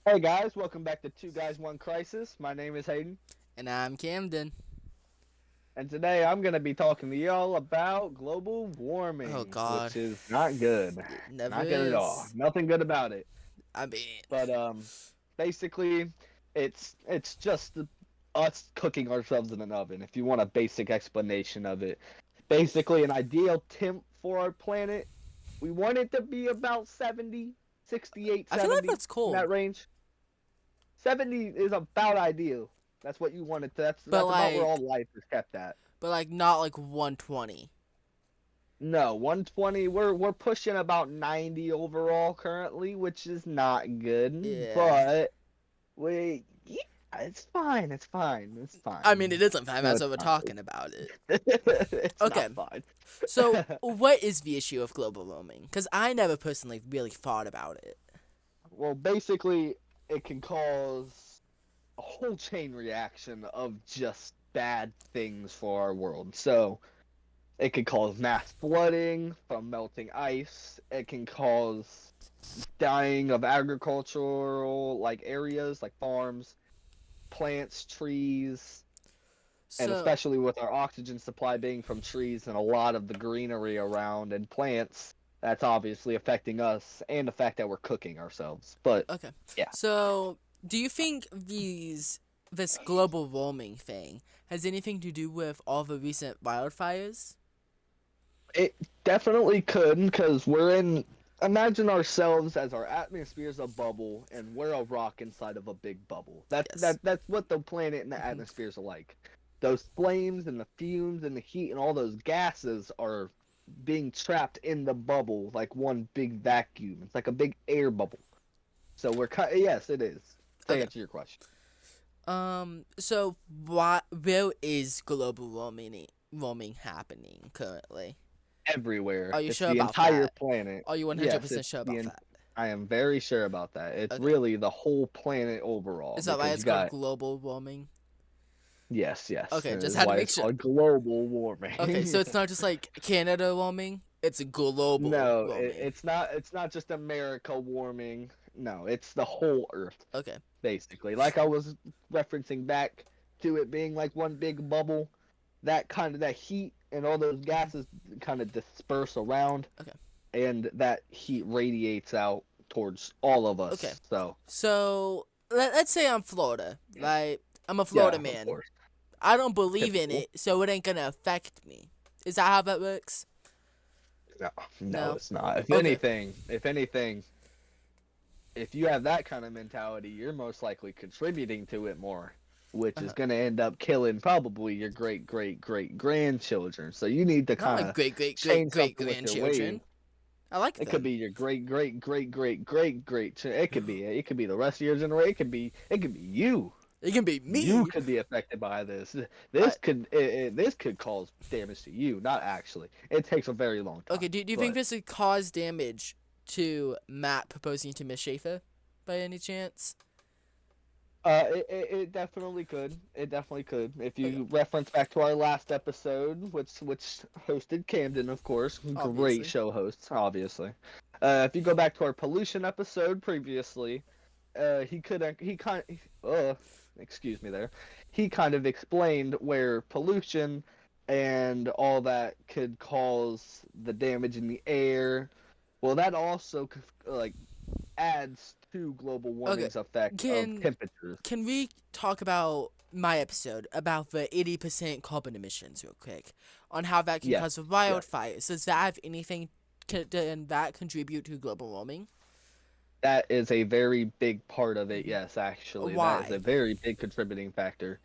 Hey guys, welcome back to Two Guys One Crisis. My name is Hayden, And I'm Camden. and today I'm going to be talking to y'all about global Oh warming, God, which is not good. it never Not good at all. is. Nothing good about it. I mean, But basically it's just us cooking ourselves in an oven if you want a basic explanation of it. Basically an ideal temp for our planet. We want it to be about 70, 68, I feel like 70 that's in that cold, range. 70 is about ideal. That's what you wanted to. That's but that's about where all like, life is kept at. not like 120. No, 120. We're pushing about 90 overall currently, which is not good. Yeah. But yeah, it's fine. It's fine. It's I mean, it fine. isn't fine. No, That's it's what we're not. talking about it. It's Okay, not fine. so what is the issue of global warming? Because I never personally really thought about it. Well, basically, it can cause a whole chain reaction of just bad things for our world. So it can cause mass flooding from melting ice. It can cause dying of agricultural areas like farms, plants, trees, and So, especially with our oxygen supply being from trees and a lot of the greenery around and plants, that's obviously affecting us and the fact that we're cooking ourselves. But okay, yeah, so do you think this global warming thing has anything to do with all the recent wildfires? it definitely could because we're in. Imagine ourselves as our atmosphere is a bubble and we're a rock inside of a big bubble. Yes. That's what the planet and the Mhm. atmospheres are like. Those flames and the fumes and the heat and all those gases are being trapped in the bubble like one big vacuum. It's like a big air bubble. So we're yes, it is. To Okay. answer your question, So where is global warming happening currently? everywhere. Are you It's sure the about entire that? planet. Are you Yes, 100% it's sure about the. that? I am very sure about that. It's Okay. really the whole planet overall Is that why because it's you called got global warming? yes, Okay, and just is had to why make it's sure. called global Okay, so warming. it's not just like Canada warming, it's global No, warming. it's not. It's not just America warming. No, it's the whole Earth Okay. basically. Like I was referencing back to it being like one big bubble. That heat and all those Mhm. gases kind of disperse around, Okay. and that heat radiates out towards all of Okay. us. So So let's say I'm Florida. Like I'm a Florida yeah, of man. course, I don't believe in typical. it, so it ain't gonna affect me. Is that how that works? No, no, No. it's not. Okay. If anything, if you have that kind of mentality, you're most likely contributing to it more, which is Uh-huh. going to end up killing probably your great grandchildren. So you need to Not my kind of great great great change great something with your ways. grandchildren. I like It could them. be your great. It could be the rest of your generation. It could be you. It can be You me. could be affected by this. I This could cause damage to you. Not actually. It takes a very long okay. time, Do you think but this would cause damage to Matt proposing to Miss Schaefer, by any chance? it definitely could. It definitely could. If Okay, you reference back to our last episode, which hosted Camden, of course, great obviously. show hosts, obviously. If you go back to our pollution episode previously, he kind excuse me there. He kind of explained where pollution and all that could cause the damage in the air. Well, that also like adds to global Okay, warming's effect of can temperatures. can we talk about my episode about the 80% carbon emissions real quick on how that can Yes, cause yes. wildfires? Does that have anything can that contribute to global warming? That is a very big part of it. Hmm. Yes, actually, that is a Why? very big contributing factor.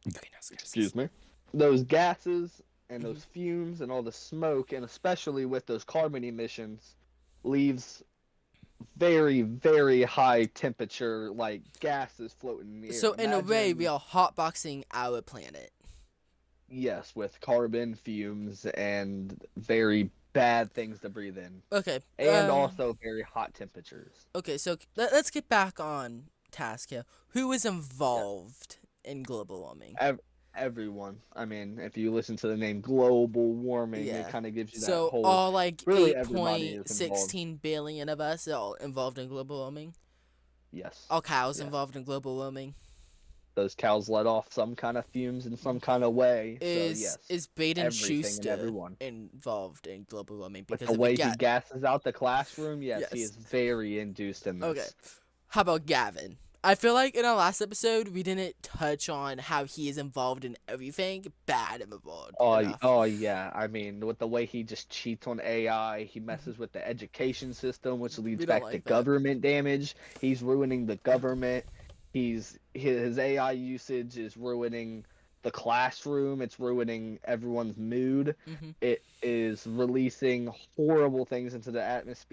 Greenhouse gases. Excuse me. Those gases and Hmm. those fumes and all the smoke, and especially with those carbon emissions, leaves very high temperature like gases floating in the air. So in a way, we Imagine are hotboxing our planet. yes, with carbon fumes and very bad things to breathe in, Okay. and also very hot temperatures. Okay. So let's get back on task here. Who is Yeah. involved in global warming? ev- Everyone. I mean, if you listen to the name global warming, it Yeah. kind of gives you that So whole. all like Really, eight everybody point is involved. sixteen billion of us are all involved in global warming. Yes. All cows Yes. involved in global warming. Those cows let off some kind of fumes in some kind of way. So Is yes, is Baden everything and Schuster everyone. involved in global warming With because the of a way he gat? gasses out the classroom, yes, he Yes. is very induced in Okay. this. How about Gavin? I feel like in our last episode we didn't touch on how he is involved in everything bad involved enough. Oh yeah. I mean, with the way he just cheats on AI, he Mhm. messes with the education system, which leads We don't back to like that. government damage. He's ruining the government. His AI usage is ruining the classroom. It's ruining everyone's mood. Mhm. It is releasing horrible things into the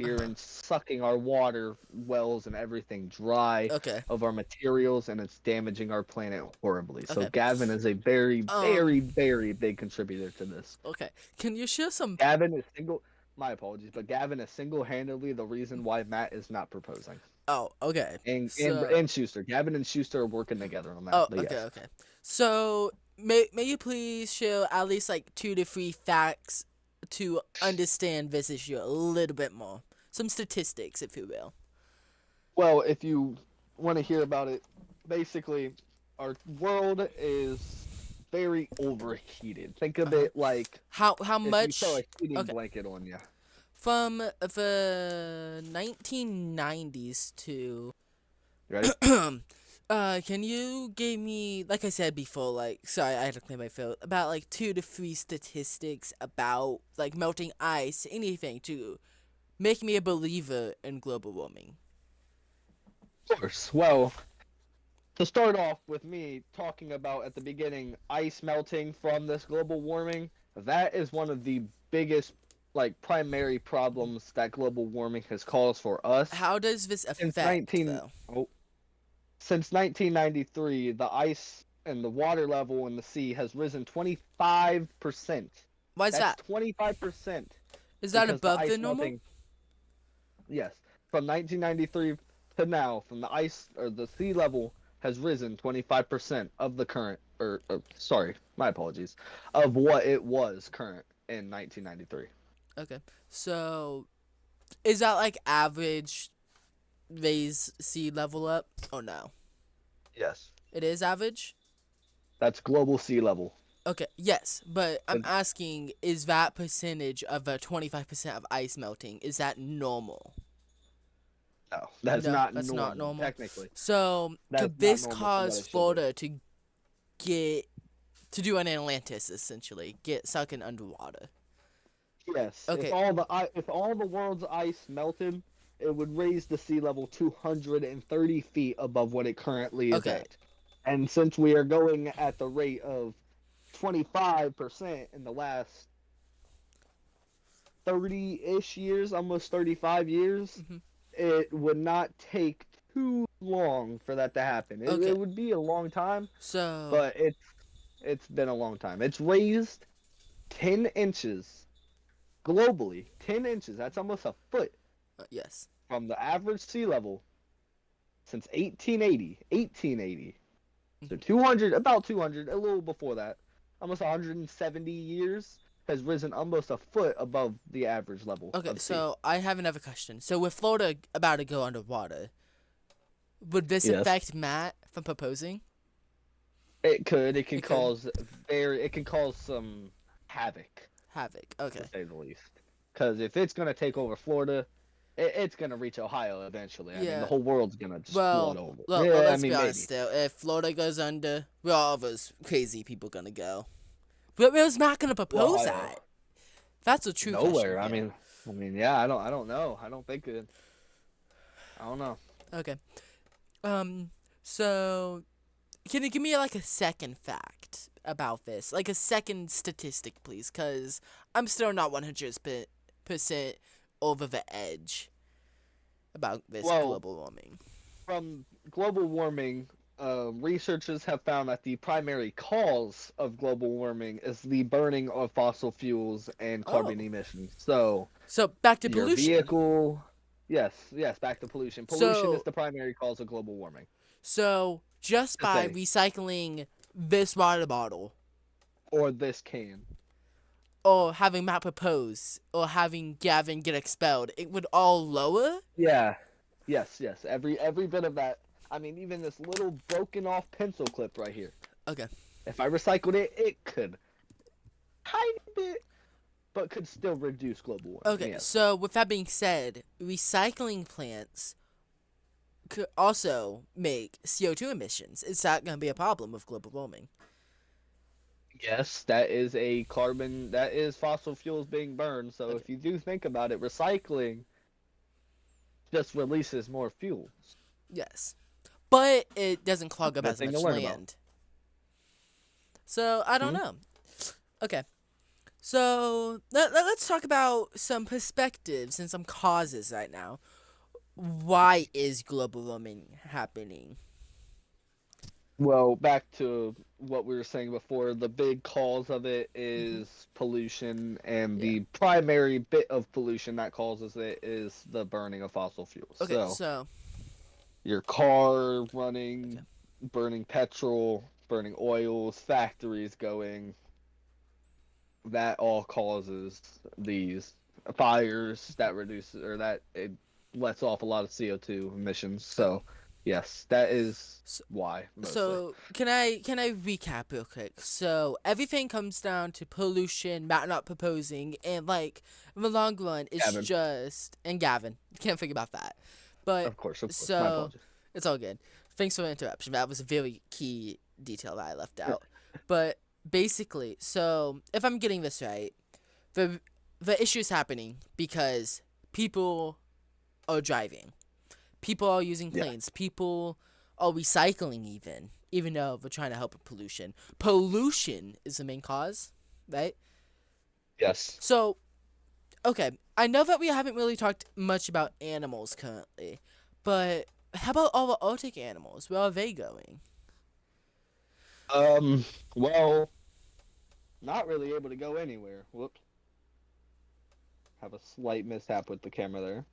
Uh atmosphere huh. and sucking our water wells and everything dry Okay. of our materials, and it's damaging our planet horribly. So Okay. Gavin is a very, Um. very, very big contributor to this. Okay. Can you share some? Gavin is single. My apologies, but Gavin is single-handedly the reason why Matt is not proposing. Oh. Okay. And Schuster. Gavin and Schuster are working together on that. Oh. But Okay. yes. Okay. So may you please share at least like 2 to 3 facts to understand this issue a little bit more. Some statistics, if you will. Well, if you want to hear about it, basically, our world is very overheated. Think Uh of huh. it like How if you throw a much? heating Okay. blanket on you. From the 1990s to Ready? can you give me, like I said before, like, sorry, I had to clear my throat, about like 2 to 3 statistics about like melting ice, anything to make me a believer in global warming. Of course. Well, to start off with me talking about at the beginning ice melting from this global warming, that is one of the biggest like primary problems that global warming has caused for us How does this since affect 19 though? oh, since 1993. The ice and the water level in the sea has risen 25%. Why is That's that? 25% Is that because the above the ice normal? melting, yes, from 1993 to now, from the ice or the sea level has risen 25% of the current, or sorry, my apologies, of what it was current in 1993. Okay, so is that like average raise sea level up? Oh no, Yes. it is average. That's global sea level. Okay, yes, but I'm And asking, is that percentage of 25% of ice melting, is that normal? no, that's No, not that's not normal, normal. technically. So, That's could not this normal for what cause it should be. Florida to get, to do an Atlantis, essentially, get sunken underwater? Yes, Okay, if all the world's ice melted, it would raise the sea level 230 feet above what it currently is okay, at. And since we are going at the rate of 25% in the last 30-ish years, almost 35 years, hmm, it would not take too long for that to happen. okay, It would be a long time, so, but it's been a long time. It's raised 10 inches globally. 10 inches. That's almost a foot yes, from the average sea level since 1880. 1880. So hmm, 200, about 200, a little before that, almost 170 years has risen almost a foot above the average level okay, of sea. so I have another question. So, with Florida about to go underwater, would this Yes. affect Matt from proposing? It could. It could It could. cause very. It can cause some havoc, Havoc, to okay. say the least. Because if it's gonna take over Florida, it's gonna reach Ohio eventually. I mean, the Yeah, whole world's gonna just flood well, over. well, Yeah, I let's mean, be honest maybe. still. If Florida goes under, where are all those crazy people gonna go? But where's Matt gonna propose Ohio. at? That's a true question Nowhere. here. Yeah. I don't know. I don't think it. I don't know. Okay. Um, so can you give me like a second fact about this? Like a second statistic, please, because I'm still not 100% over the edge about this Well, global warming. from global warming, researchers have found that the primary cause of global warming is the burning of fossil fuels and carbon Oh. emissions. So, So back to your pollution. vehicle, yes, yes, back to pollution. Pollution is So the primary cause of global warming, So just to by say, recycling this water bottle, or this can. or having Matt propose, or having Gavin get expelled, it would all lower? Yeah, Yes, yes. Every bit of that. I mean, even this little broken off pencil clip right here. Okay. If I recycled it, it could tiny bit, but could still reduce global warming. Okay. Yes. So with that being said, recycling plants could also make CO2 emissions. Is that going to be a problem with global warming? Yes, that is a carbon. That is fossil fuels being burned. So Okay. if you do think about it, recycling just releases more fuels. Yes. But it doesn't clog up Good as thing to much learn about. land. So I don't Hmm? know. Okay. So let's talk about some perspectives and some causes right now. Why is global warming happening? Well, back to what we were saying before, the big cause of it Hmm. is pollution, and Yeah. the primary bit of pollution that causes it is the burning of fossil fuels. Okay. So, So your car okay. running, burning petrol, burning oils, factories going, that all causes these fires that reduces or that it lets off a lot of CO2 emissions. Okay. So, yes, that is So, why mostly. so can I recap real quick? So everything comes down to pollution, Matt not proposing, and like in the long run, it's Gavin, just and Gavin can't think about that. But of course, my so apologies. it's all good. Thanks for the interruption. That was a very key detail that I left out. But basically, so if I'm getting this right, the the issue is happening because people are driving. People are using Yeah. planes. People are recycling even though we're trying to help with pollution. Pollution is the main cause, right? Yes. So, okay, I know that we haven't really talked much about animals currently, but how about all the Arctic animals? Where are they going? Um. Well, not really able to go anywhere. Whoops. Have a slight mishap with the camera there.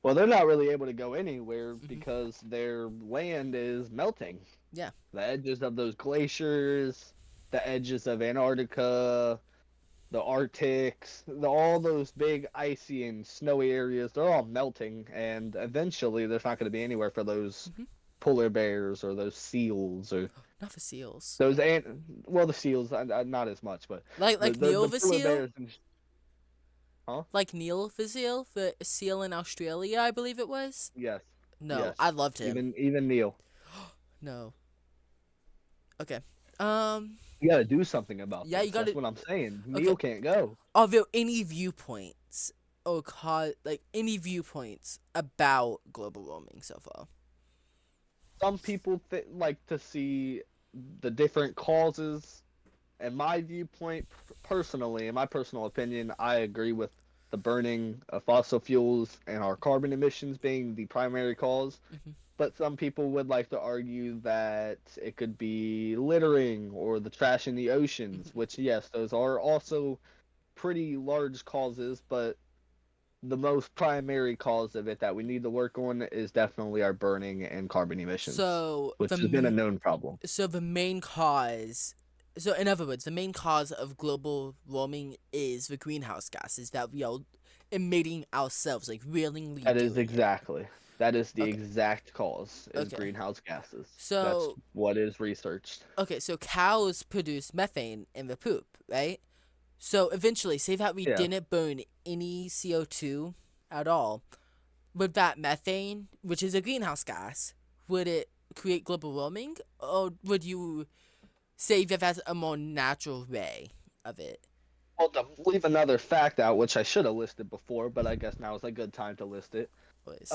Well, they're not really able to go anywhere Hmm. because their land is melting. Yeah. The edges of those glaciers, the edges of Antarctica, the Arctics, all those big icy and snowy areas, they're all melting, and eventually there's not going to be anywhere for those Hmm. polar bears or those seals or Not for seals. those well, the seals not as much, but Like the Neil the polar seal? bears and huh? Like Neil the seal? The seal in Australia, I believe it was? Yes, No, yes. I loved him. Even Neil, No. Okay. Um, you got to do something about yeah, you this. That's gotta. what I'm saying. Okay. Neil can't go. Are there any viewpoints or like any viewpoints about global warming so far? Some people like to see the different causes. In my viewpoint, personally, in my personal opinion, I agree with the burning of fossil fuels and our carbon emissions being the primary cause. Hmm. But some people would like to argue that it could be littering or the trash in the oceans, Hmm. which, yes, those are also pretty large causes, but the most primary cause of it that we need to work on is definitely our burning and carbon emissions, So which has been a known problem. the main cause. So in other words, the main cause of global warming is the greenhouse gases that we are emitting ourselves, like willingly That is doing it. exactly. That is the Okay. exact cause is Okay. greenhouse gases. That's So what is researched. so cows produce methane in the poop, right? So eventually, say that we Yeah. didn't burn any CO2 at all, would that methane, which is a greenhouse gas, would it create global warming, or would you say that that's a more natural way of it? Well, to leave another fact out, which I should have listed before, but I guess now is a good time to list it. Was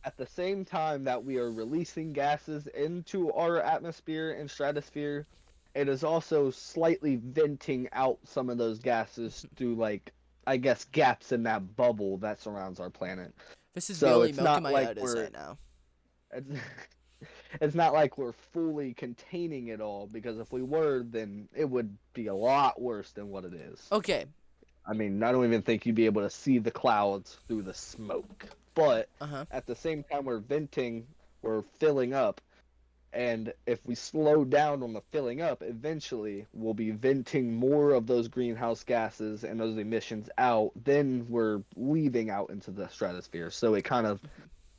At the same time that we are releasing gases into our atmosphere and stratosphere, it is also slightly venting out some of those gases through, like, I guess, gaps in that bubble that surrounds our planet. this is So really it's milking not my like udders we're right now. it's, it's not like we're fully containing it all, because if we were, then it would be a lot worse than what it is. Okay. I mean, I don't even think you'd be able to see the clouds through the smoke. But Uh huh. at the same time, we're venting, we're filling up. And if we slow down on the filling up, eventually we'll be venting more of those greenhouse gases and those emissions out. Then we're leaving out into the stratosphere. So it kind of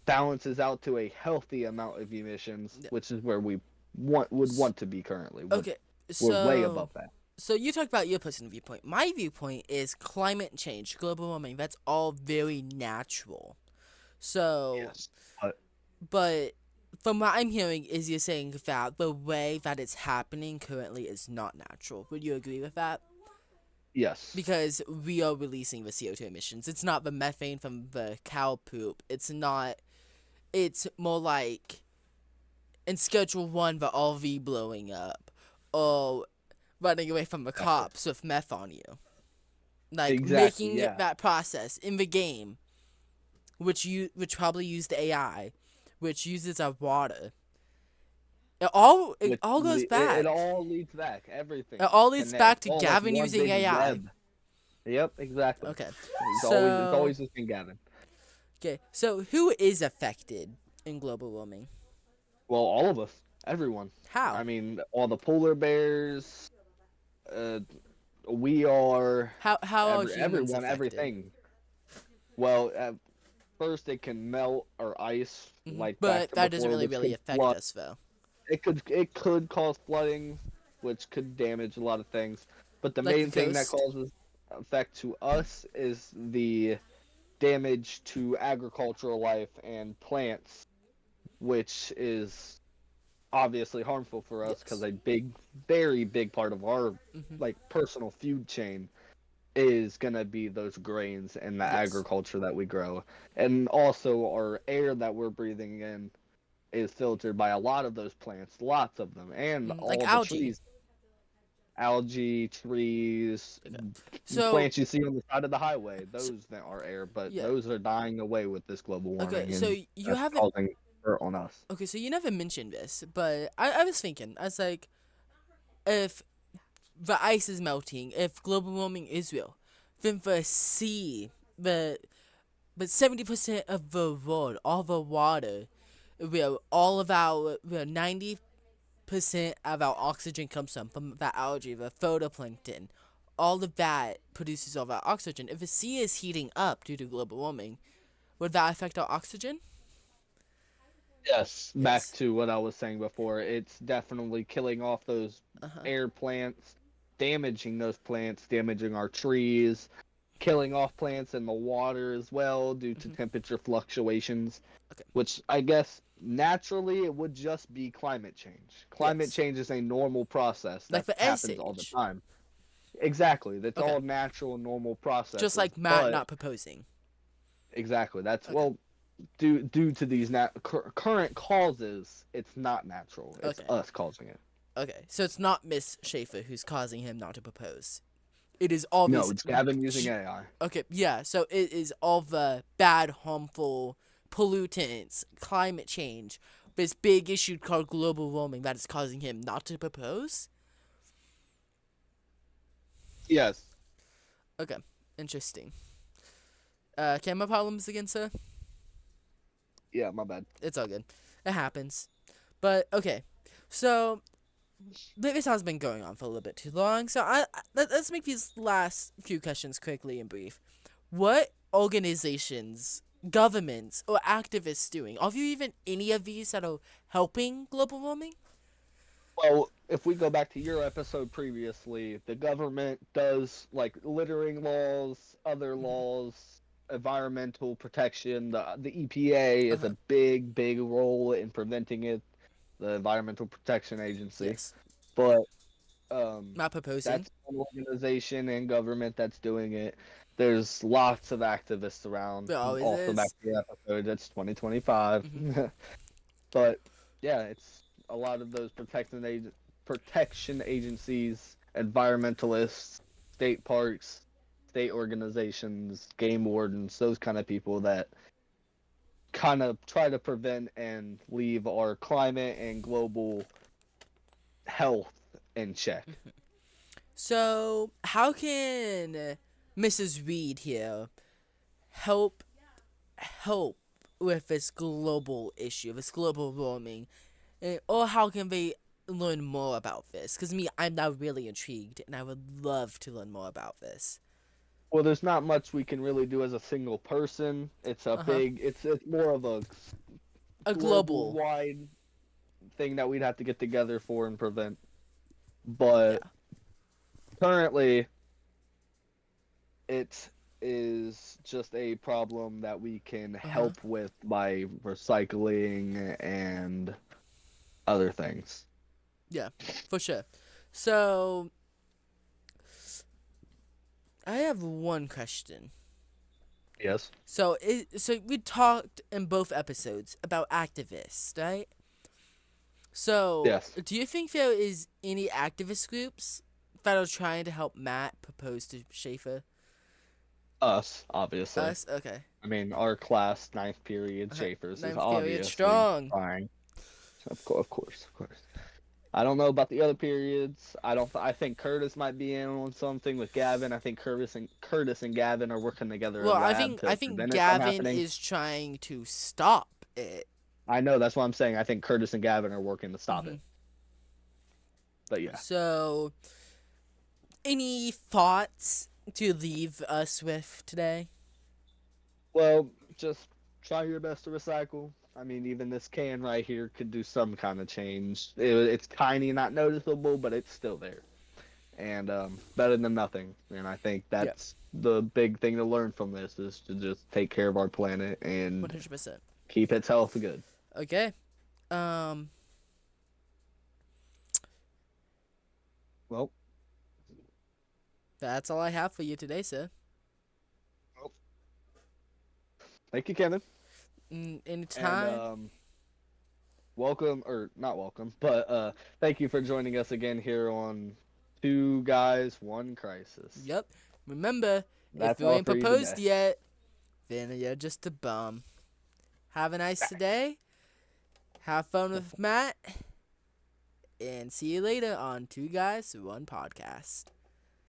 balances out to a healthy amount of emissions, Yeah. which is where we would S- want to be currently. Okay, We're way so above that. you talked about your personal viewpoint. My viewpoint is climate change, global warming. That's all very natural. So, Yes. But but from what I'm hearing, is you're saying that the way that it's happening currently is not natural. Would you agree with that? yes, Because we are releasing the CO2 emissions. It's not the methane from the cow poop. It's not. It's more like in Schedule 1, the RV blowing up, or running away from the exactly. cops with meth on you. Like Exactly. making Yeah. that process in the game, which probably used AI, which uses our water. It Which all goes it back. all leads back. It Everything all leads connect. back It's to all like Gavin one using big AI. web. Yep. Exactly. Okay, It's so always just been Gavin. who is affected in global warming? Well, all of us, everyone. I How? mean, all the polar bears. Uh, we are How are humans everyone, affected? everything. Well, at first it can melt or ice, like back But to that doesn't before, really which really could affect flood. us though. It could cause flooding, which could damage a lot of things. But the Like the main thing that coast. causes effect to us is the damage to agricultural life and plants, which is obviously harmful for us because Yes. a very big part of our Mhm. like personal food chain is gonna be those grains and the Yes. agriculture that we grow, and also our air that we're breathing in is filtered by a lot of those plants, lots of them, and Like all the algae. trees, algae, trees, Okay. So plants you see on the side of the highway. so Those that are air, but yeah. those are dying away with this global Okay. warming, So and you that's haven't. causing hurt on us. Okay. So you never mentioned this, but I was thinking. I was like, if the ice is melting, if global warming is real, then the sea, the but 70% of the world, all the water, will all of our 90% of our oxygen comes from that algae, the photoplankton. All of that produces all that oxygen. If the sea is heating up due to global warming, would that affect our oxygen? Yes, back Yes. to what I was saying before. It's definitely killing off those Uh huh. air plants, damaging those plants, damaging our trees, killing off plants in the water as well due to Hmm. temperature fluctuations, Okay. which I guess naturally it would just be climate change. Climate Yes. change is a normal process Like that the ice happens all the age. time. Exactly. That's Okay. all natural, normal Just processes. like Matt But not proposing. exactly, that's Okay. well, due to these current causes, it's not natural. It's Okay. us causing it. Okay. So it's not Miss Schaefer who's causing him not to propose. It is all No, this. it's Gavin using AI. Okay. Yeah. So it is all the bad, harmful pollutants, climate change, this big issue called global warming that is causing him not to propose. Yes. Okay. Interesting. Camera problems again, sir? Yeah, my bad. It's all good. It happens. But okay. So this has been going on for a little bit too long. So let's make these last few questions quickly and brief. What organizations, governments, or activists doing? Are you even any of these that are helping global warming? Well, if we go back to your episode previously, the government does like littering laws, other Hmm. laws, environmental protection. The EPA Uh is a huh. big role in preventing it. The Environmental Protection Agency, Yes. but um, Not proposing. that's an organization and government that's doing it. There's lots of activists around. There always Also, back is. to your episode, it's 2025. Hmm. But yeah, it's a lot of those protection agencies, environmentalists, state parks, state organizations, game wardens, those kind of people that kind of try to prevent and leave our climate and global health in check. So how can Mrs. Reed here help help with this global issue, this global warming, or how can they learn more about this? Because me, I'm now really intrigued, and I would love to learn more about this. Well, there's not much we can really do as a single person. It's a Uh huh. big, it's more of a A global global. wide thing that we'd have to get together for and prevent. But Yeah. currently, it is just a problem that we can Uh huh. help with by recycling and other things. Yeah. For sure. So I have one question. Yes. So we talked in both episodes about activists, right? So Yes. do you think there is any activist groups that are trying to help Matt propose to Schaefer? Us, obviously. Us? Okay. I mean, our class, ninth period, Schaefer's is Ninth period obviously strong. trying. Of course, of course. I don't know about the other periods. I don't. I think Curtis might be in on something with Gavin. I think Curtis and Gavin are working together Well, in I lab think to I think prevent it from Gavin happening. is trying to stop it. I know that's what I'm saying. I think Curtis and Gavin are working to stop Hmm. it. But yeah. So, any thoughts to leave us with today? Well, just try your best to recycle. I mean, even this can right here could do some kind of change. It's tiny, not noticeable, but it's still there, and better than nothing. And I think Yeah, that's the big thing to learn from this is to just take care of our planet and 100%. keep its health good. Okay. Um, Well, that's all I have for you today, sir. well, thank you, Kevin, and Anytime. welcome or not welcome, but thank you for joining us again here on Two Guys, One Crisis. Yep. Remember, if That's you all ain't for you proposed today. yet, then you're just a bum. Have a nice day. Have fun with Matt. And see you later on Two Guys, One Podcast.